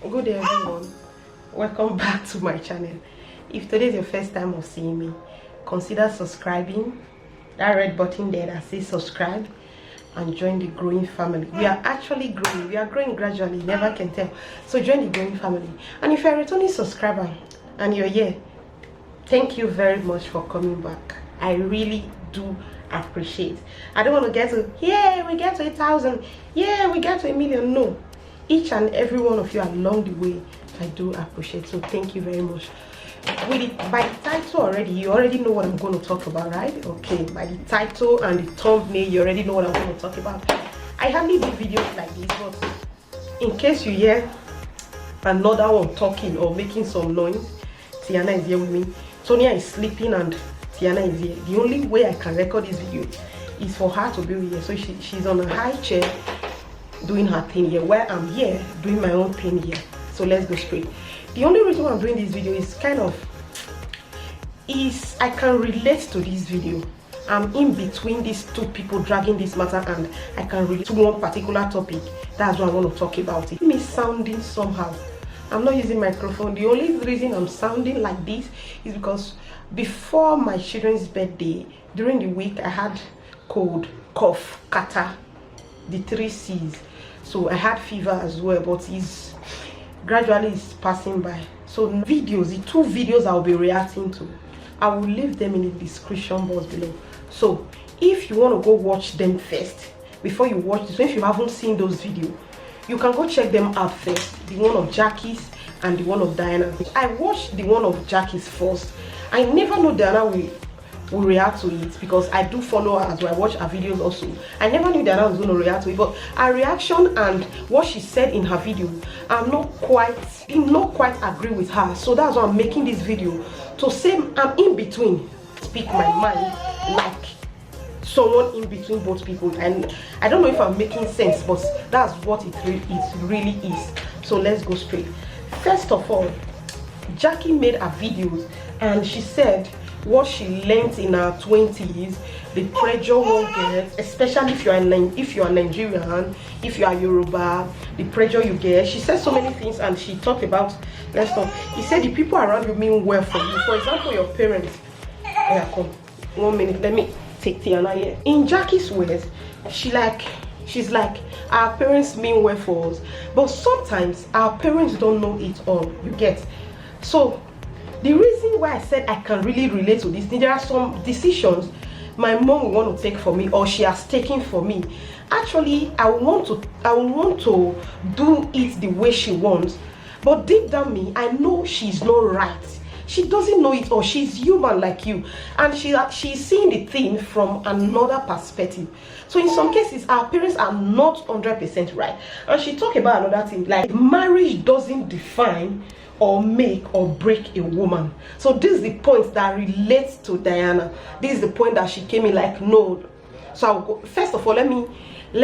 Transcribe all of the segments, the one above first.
Good day everyone, welcome back to my channel. If today is your first time of seeing me, consider subscribing, that red button there that says subscribe, and join the growing family. We are actually growing, we are growing gradually, never can tell. So join the growing family. And if you're a returning subscriber and you're here, thank you very much for coming back. I really do appreciate. I don't want to get to, yeah, we get to 1,000, yeah, we get to 1,000,000. No, each and every one of you along the way, I do appreciate. So thank you very much. With it, by the title already, you already know what I'm going to talk about, right? Okay, by the title and the thumbnail, you already know what I'm going to talk about. I hardly do videos like this, but in case you hear another one talking or making some noise, Tiana is here with me. Sonia is sleeping and Tiana is here. The only way I can record this video is for her to be here. So she's on a high chair doing her thing here, where I'm here doing my own thing here. So let's go straight. The only reason why I'm doing this video is I can relate to this video. I'm in between these two people dragging this matter, and I can relate to one particular topic. That's what I want to talk about. It me sounding somehow. I'm not using microphone. The only reason I'm sounding like this is because before my children's birthday, during the week, I had cold, cough, catarrh, the 3 C's. So I had fever as well, but it's gradually is passing by. So videos, the 2 videos I'll be reacting to, I will leave them in the description box below. So if you want to go watch them first before you watch this, if you haven't seen those videos, you can go check them out first. The one of Jackie's and the one of Diana. I watched the one of Jackie's first. I never know Diana will react to it because I do follow her as well. I watch her videos also. I never knew Diana was going to react to it, but her reaction and what she said in her video, did not quite agree with her. So that's why I'm making this video to say I'm in between, speak my mind like someone in between both people. And I don't know if I'm making sense, but that's what it really is. So let's go straight. First of all, Jackie made her videos and she said what she learned in her 20s, the pressure one gets, especially if you are Nigerian, if you are Yoruba, the pressure you get. She said so many things, and she talked about, let's talk. He said the people around you mean well for you. For example, your parents. Yeah, come 1 minute. Let me take Tiana here. In Jackie's words, she's like, our parents mean well for us, but sometimes our parents don't know it all. You get? So the reason why I said I can really relate to this, there are some decisions my mom will want to take for me, or she has taken for me. Actually, I want to do it the way she wants, but deep down me, I know she's not right. She doesn't know it, or she's human like you, and she's seeing the thing from another perspective. So in some cases, our parents are not 100% right. And she talked about another thing, like marriage doesn't define or make or break a woman. So this is the point that relates to Diana. This is the point that she came in like, no. So I'll go, first of all, let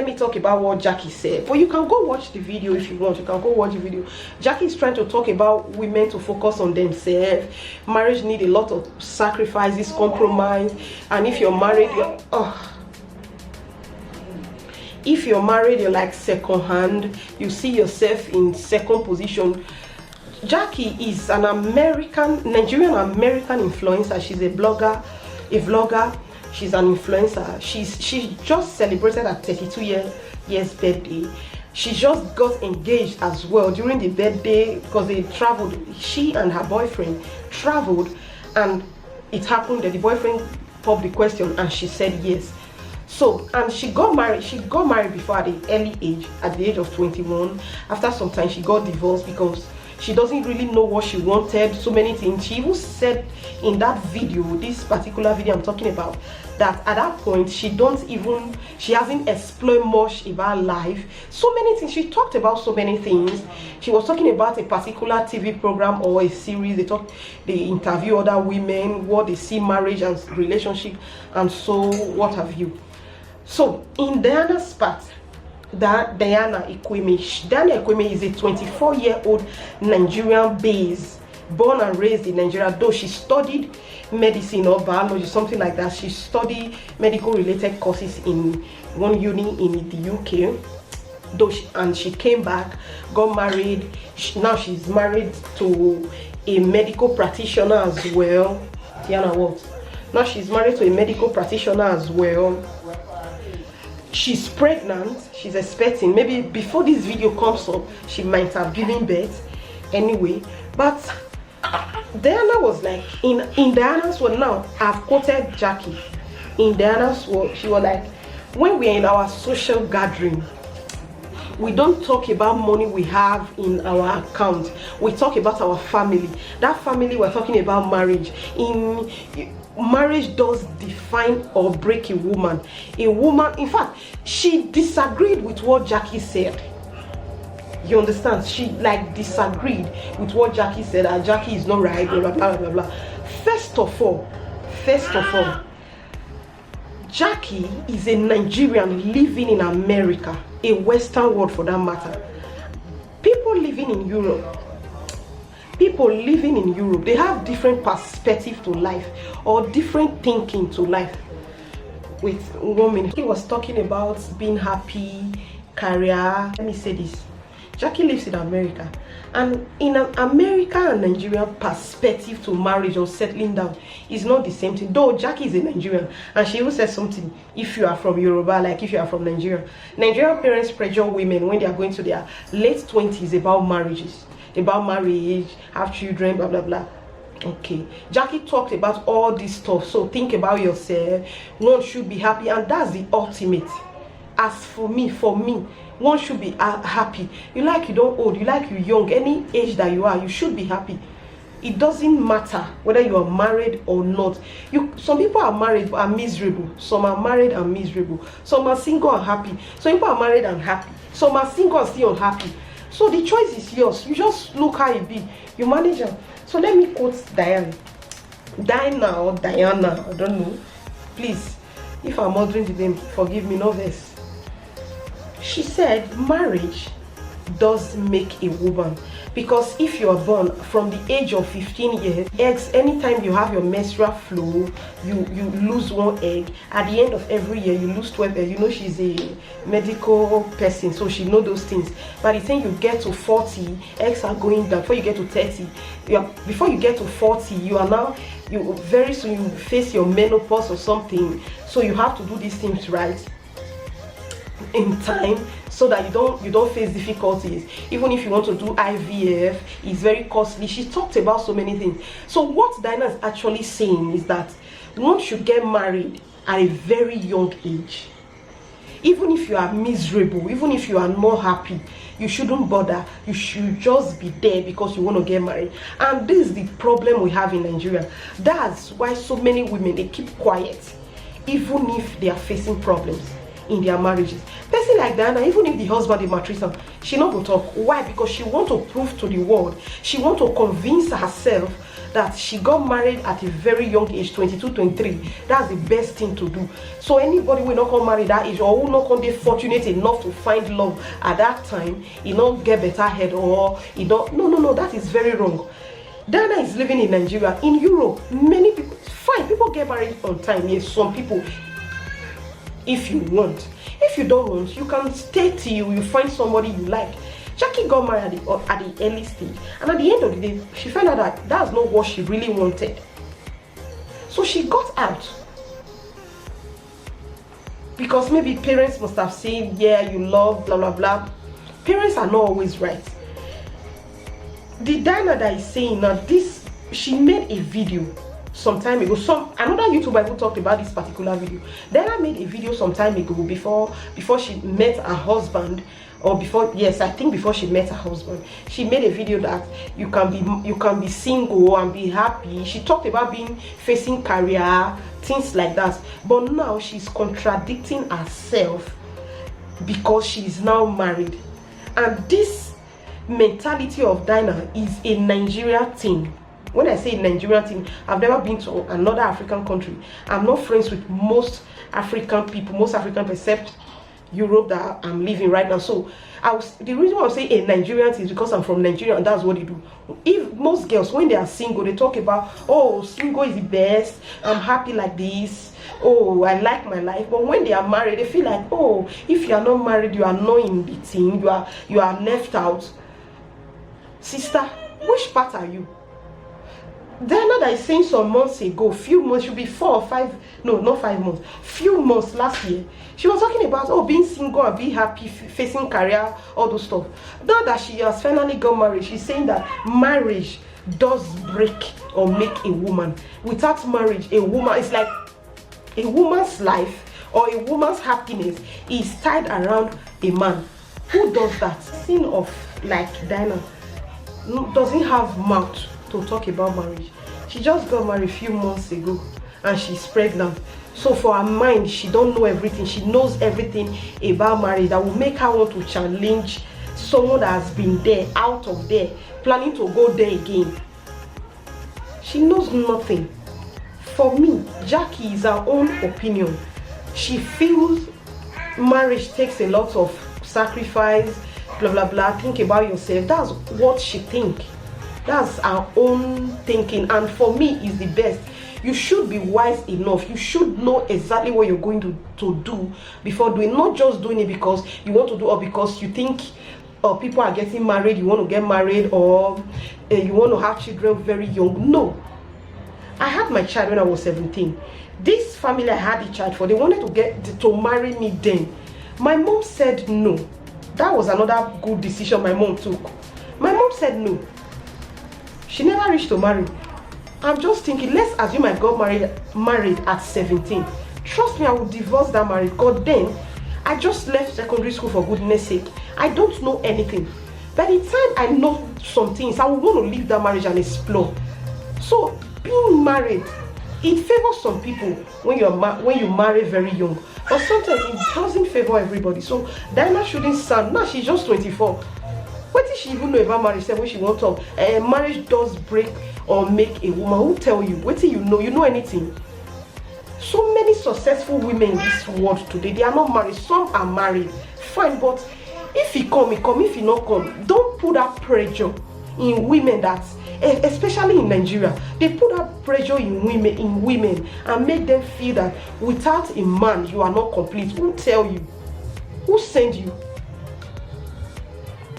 me talk about what Jackie said. But you can go watch the video if you want. You can go watch the video. Jackie is trying to talk about women to focus on themselves. Marriage need a lot of sacrifices, compromise, and if you're married, if you're married, you're like second hand. You see yourself in second position. Jackie is an Nigerian American influencer. She's a vlogger. She's an influencer. She just celebrated her 32 years birthday. She just got engaged as well during the birthday because they traveled. She and her boyfriend traveled, and it happened that the boyfriend popped the question and she said yes. So, and she got married before at the early age, at the age of 21. After some time, she got divorced because she doesn't really know what she wanted, so many things. She even said in that video, this particular video I'm talking about, that at that point she hasn't explored much about life. So many things. She talked about so many things. She was talking about a particular TV program or a series. They interview other women, what they see marriage and relationship, and so what have you. So in Diana's part, Diana Ekweme is a 24-year-old Nigerian base, born and raised in Nigeria, though she studied medicine or biology, something like that. She studied medical related courses in one uni in the UK. and she came back, got married. Now she's married to a medical practitioner as well. Tiana, what? Now she's married to a medical practitioner as well. She's pregnant. She's expecting. Maybe before this video comes up, she might have given birth anyway. But Diana was like, in Diana's word, now I've quoted Jackie. In Diana's word, she was like, when we're in our social gathering, we don't talk about money we have in our account. We talk about our family. That family, we're talking about marriage. Marriage does define or break a woman. A woman, in fact, she disagreed with what Jackie said. You understand? She like disagreed with what Jackie said, and Jackie is not right, blah blah blah blah blah. First of all, Jackie is a Nigerian living in America, a Western world for that matter. People living in Europe, they have different perspective to life or different thinking to life. Wait 1 minute. He was talking about being happy, career. Let me say this. Jackie lives in America, and in an American and Nigerian perspective to marriage or settling down is not the same thing. Though Jackie is a Nigerian, and she even said something, if you are from Yoruba, like if you are from Nigeria, Nigerian parents pressure women when they are going to their late 20s about marriages, have children, blah blah blah. Okay, Jackie talked about all this stuff. So think about yourself. One should be happy, and that's the ultimate. As for me, one should be happy. You like you don't old, you like you young, any age that you are, you should be happy. It doesn't matter whether you are married or not. Some people are married but are miserable. Some are married and miserable. Some are single and happy. Some people are married and happy. Some are single and still unhappy. So the choice is yours. You just look how it be. You manage them. So let me quote Diana or Diana, I don't know. Please, if I'm ordering the name, forgive me, no verse. She said marriage does make a woman, because if you are born from the age of 15 years, anytime you have your menstrual flow, you lose 1 egg. At the end of every year, you lose 12 eggs. You know, she's a medical person, so she knows those things. By the time you get to 40, eggs are going down. Before you get to 30, before you get to 40, very soon you face your menopause or something. So you have to do these things right in time, so that you don't face difficulties. Even if you want to do IVF, it's very costly. She talked about so many things. So what Diana is actually saying is that one should get married at a very young age. Even if you are miserable, even if you are not happy, you shouldn't bother. You should just be there because you want to get married. And this is the problem we have in Nigeria. That's why so many women, they keep quiet even if they are facing problems in their marriages. Person like Diana, even if the husband is maltreating, she not go talk. Why? Because she want to prove to the world, she want to convince herself that she got married at a very young age, 22, 23. That's the best thing to do. So anybody will not come marry that age, or will not come be fortunate enough to find love at that time, you not get better head, or you don't. No, that is very wrong. Diana is living in Nigeria. In Europe, many people, fine, people get married on time. Yes, some people, if you want. If you don't want, you can stay till you find somebody you like. Jackie got married at the early stage, and at the end of the day, she found out that that's not what she really wanted. So she got out. Because maybe parents must have said, yeah, you love, blah, blah, blah. Parents are not always right. The Diana that is saying now, she made a video some time ago. Another YouTuber who talked about this particular video. Diana made a video some time ago before she met her husband, or before she met her husband. She made a video that you can be single and be happy. She talked about facing career, things like that. But now she's contradicting herself because she is now married. And this mentality of Diana is a Nigerian thing. When I say Nigerian thing, I've never been to another African country. I'm not friends with most African people, except Europe that I'm living right now. So the reason why I'm saying a Nigerian is because I'm from Nigeria and that's what they do. If most girls, when they are single, they talk about, oh, single is the best, I'm happy like this, oh, I like my life. But when they are married, they feel like, oh, if you are not married, you are not in the team, you are left out. Sister, which part are you? Diana that is saying some months ago, few months, should be 4 or 5, no, not 5 months, few months last year, she was talking about, oh, being single and be happy, facing career, all those stuff. Now that she has finally got married, she's saying that marriage does break or make a woman. Without marriage, a woman, it's like a woman's life or a woman's happiness is tied around a man. Who does that? Sin of like Diana doesn't have mouth to talk about marriage. She just got married a few months ago and she's pregnant. So for her mind, she don't know everything. She knows everything about marriage that will make her want to challenge someone that has been there, out of there, planning to go there again. She knows nothing. For me, Jackie is her own opinion. She feels marriage takes a lot of sacrifice, blah blah blah. Think about yourself. That's what she thinks. That's our own thinking, and for me is the best. You should be wise enough. You should know exactly what you're going to do before doing, not just doing it because you want to do or because you think people are getting married, you want to get married, or you want to have children very young. No, I had my child when I was 17. This family I had a child for, they wanted to marry me then. My mom said no. That was another good decision my mom took. My mom said no. She never reached to marry. I'm just thinking, let's assume I got married at 17. Trust me, I would divorce that marriage. God, then I just left secondary school for goodness sake. I don't know anything. By the time I know some things, I would want to leave that marriage and explore. So being married, it favors some people when you marry very young, but sometimes it doesn't favor everybody. So Diana shouldn't stand. Now she's just 24. What did she even know about marriage? When she won't talk. Marriage does break or make a woman. Who tell you? What do you know? You know anything? So many successful women in this world today, they are not married. Some are married. Fine, but if he come, he come. If he not come, don't put that pressure in women that, especially in Nigeria, they put that pressure in women and make them feel that without a man, you are not complete. Who tell you? Who send you?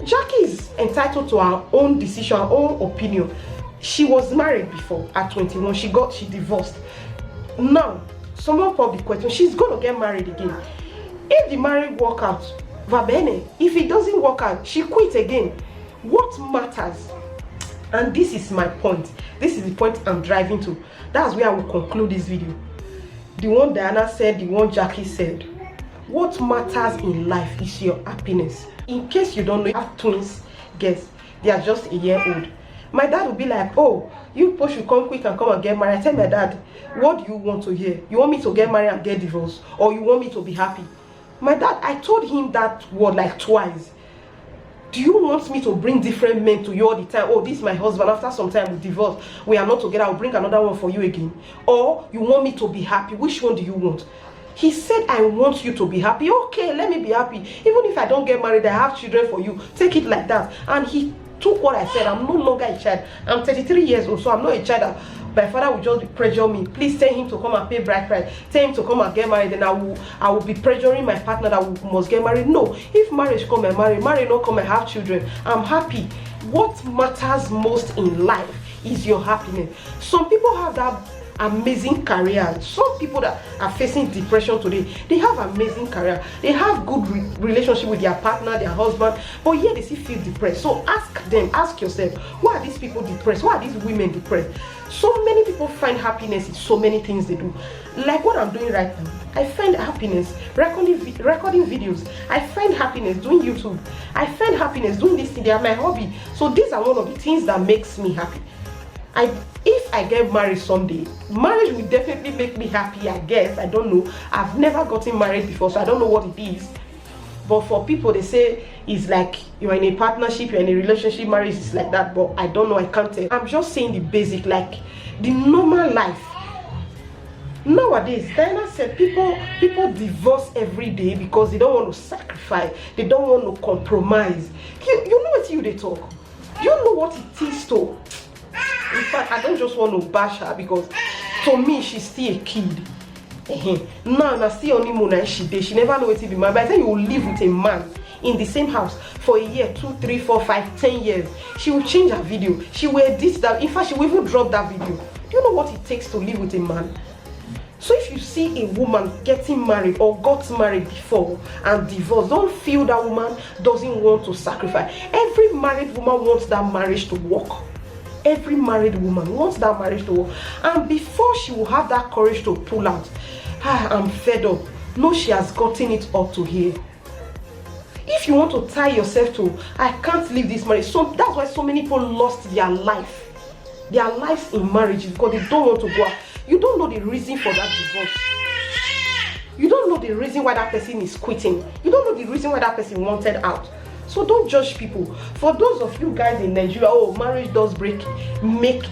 Jackie is entitled to her own decision, her own opinion. She was married before at 21. She divorced. Now, someone put the question, she's going to get married again. If the marriage work out, va bene. If it doesn't work out, she quit again. What matters? And this is my point. This is the point I'm driving to. That's where I will conclude this video. The one Diana said, the one Jackie said. What matters in life is your happiness. In case you don't know, I have twins, guess they are just a year old. My dad will be like, oh, you people should come quick and come and get married. I tell my dad, what do you want to hear? You want me to get married and get divorced, or you want me to be happy? My dad, I told him that word like twice. Do you want me to bring different men to you all the time? Oh, this is my husband. After some time we divorce, we are not together, I'll bring another one for you again. Or you want me to be happy? Which one do you want? He said, I want you to be happy. Okay, let me be happy. Even if I don't get married, I have children for you. Take it like that. And he took what I said. I'm no longer a child. I'm 33 years old, so I'm not a child that my father will just pressure me. Please tell him to come and pay bride price. Tell him to come and get married. Then I will be pressuring my partner that we must get married. No, if marriage come and marry not come and have children, I'm happy. What matters most in life is your happiness. Some people have that amazing career. Some people that are facing depression today, they have amazing career, they have good relationship with their partner, their husband, but yet they still feel depressed. So ask yourself, why are these people depressed? Why are these women depressed? So many people find happiness in so many things they do, like what I'm doing right now. I find happiness recording videos. I find happiness doing YouTube. I find happiness doing this thing. They are my hobby. So these are one of the things that makes me happy. If I get married someday, marriage will definitely make me happy, I guess. I don't know. I've never gotten married before, so I don't know what it is. But for people, they say it's like you're in a partnership, you're in a relationship, marriage is like that. But I don't know, I can't tell. I'm just saying the basic, like the normal life. Nowadays, Diana said people divorce every day because they don't want to sacrifice, they don't want to compromise. You know what they talk? You know what it is to. In fact, I don't just want to bash her because to me she's still a kid. Now still only moon she never know what to be man. By the time you will live with a man in the same house for a year, 2, 3, 4, 5, 10 years, she will change her video. She will edit that. In fact, she will even drop that video. Do you know what it takes to live with a man? So if you see a woman getting married or got married before and divorced, don't feel that woman doesn't want to sacrifice. Every married woman wants that marriage to work. Every married woman wants that marriage to work. And before she will have that courage to pull out, I'm fed up. No, she has gotten it up to here. If you want to tie yourself to, I can't leave this marriage. So that's why so many people lost their life. Their lives in marriage because they don't want to go out. You don't know the reason for that divorce. You don't know the reason why that person is quitting. You don't know the reason why that person wanted out. So don't judge people. For those of you guys in Nigeria, oh, marriage does make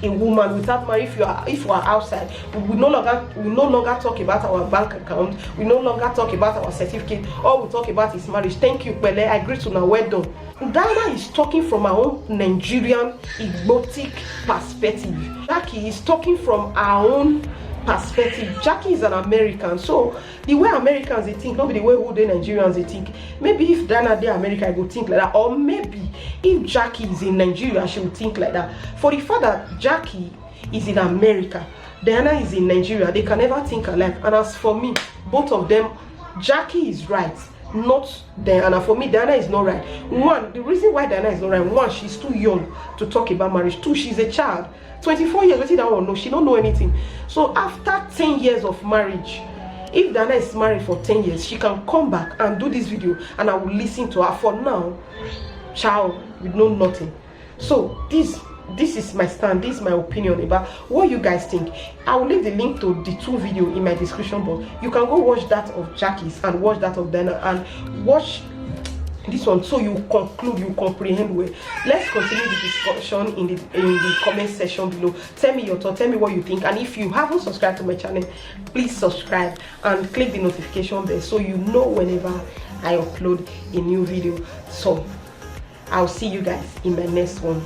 a woman without marriage. If you are outside, we no longer talk about our bank account. We no longer talk about our certificate. All we talk about is marriage. Thank you, Pele. I agree to now. Well done. Diana is talking from our own Nigerian egotic perspective. Jackie is talking from our own perspective. Jackie is an American, so the way Americans they think, not the way who the Nigerians they think. Maybe if Diana dey America, I go think like that, or maybe if Jackie is in Nigeria, she will think like that. For the fact that Jackie is in America, Diana is in Nigeria, they can never think alike. And as for me, both of them, Jackie is right, not Diana. For me, Diana is not right. One, the reason why Diana is not right, one, she's too young to talk about marriage. Two, she's a child. 24 years, what did that one know? She don't know anything. So after 10 years of marriage, if Diana is married for 10 years, she can come back and do this video and I will listen to her. For now, child, we know nothing. So this is my stand, this is my opinion about what you guys think. I will leave the link to the two videos in my description box. You can go watch that of Jackie's and watch that of Diana and watch this one so you conclude, you comprehend well. Let's continue the discussion in the comment section below. Tell me your thoughts, tell me what you think, and if you haven't subscribed to my channel, please subscribe and click the notification bell so you know whenever I upload a new video. So I'll see you guys in my next one.